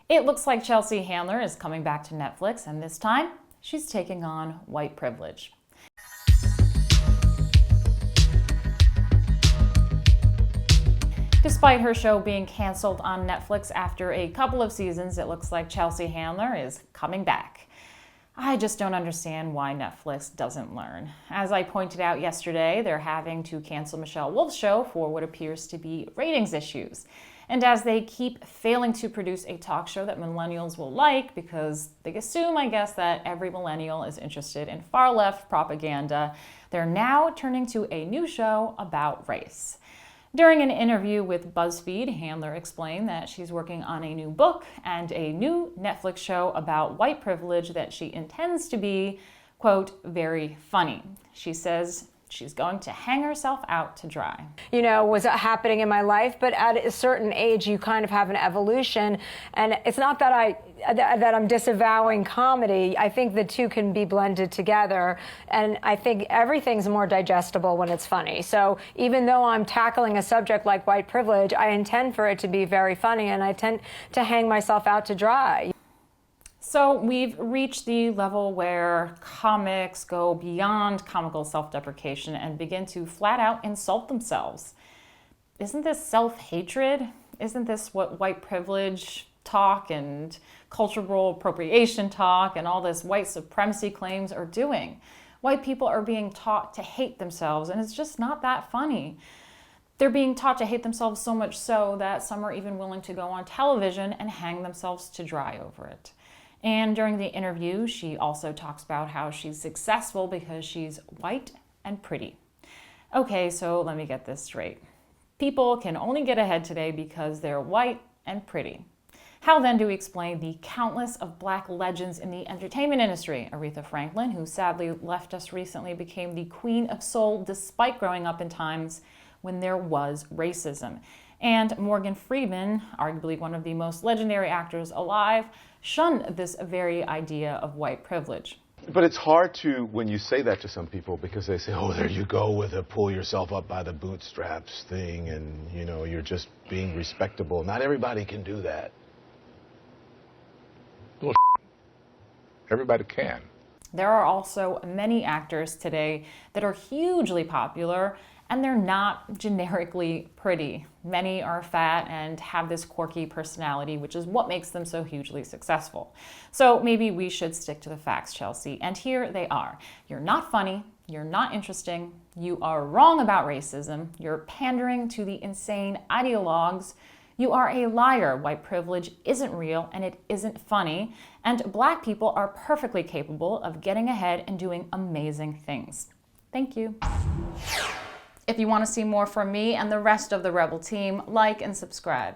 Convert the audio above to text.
It looks like Chelsea Handler is coming back to Netflix, and this time she's taking on white privilege. Despite her show being canceled on Netflix after a couple of seasons, it looks like Chelsea Handler is coming back. I just don't understand why Netflix doesn't learn. As I pointed out yesterday, they're having to cancel Michelle Wolf's show for what appears to be ratings issues. And as they keep failing to produce a talk show that millennials will like, because they assume, I guess, that every millennial is interested in far-left propaganda, they're now turning to a new show about race. During an interview with BuzzFeed, Handler explained that she's working on a new book and a new Netflix show about white privilege that she intends to be, quote, very funny. She says she's going to hang herself out to dry. You know, was happening in my life, but at a certain age, you kind of have an evolution. And it's not that I'm disavowing comedy. I think the two can be blended together. And I think everything's more digestible when it's funny. So even though I'm tackling a subject like white privilege, I intend for it to be very funny, and I tend to hang myself out to dry. So we've reached the level where comics go beyond comical self-deprecation and begin to flat out insult themselves. Isn't this self-hatred? Isn't this what white privilege talk and cultural appropriation talk and all this white supremacy claims are doing? White people are being taught to hate themselves, and it's just not that funny. They're being taught to hate themselves so much so that some are even willing to go on television and hang themselves to dry over it. And during the interview, she also talks about how she's successful because she's white and pretty. Okay, so let me get this straight. People can only get ahead today because they're white and pretty. How then do we explain the countless of Black legends in the entertainment industry? Aretha Franklin, who sadly left us recently, became the queen of soul despite growing up in times when there was racism. And Morgan Freeman, arguably one of the most legendary actors alive, shunned this very idea of white privilege. But it's hard to, when you say that to some people, because they say, oh, there you go with a pull yourself up by the bootstraps thing, and, you know, you're just being respectable. Not everybody can do that. Well, everybody can. There are also many actors today that are hugely popular, and they're not generically pretty. Many are fat and have this quirky personality, which is what makes them so hugely successful. So maybe we should stick to the facts, Chelsea. And here they are. You're not funny. You're not interesting. You are wrong about racism. You're pandering to the insane ideologues. You are a liar. White privilege isn't real and it isn't funny. And Black people are perfectly capable of getting ahead and doing amazing things. Thank you. If you want to see more from me and the rest of the Rebel team, like and subscribe.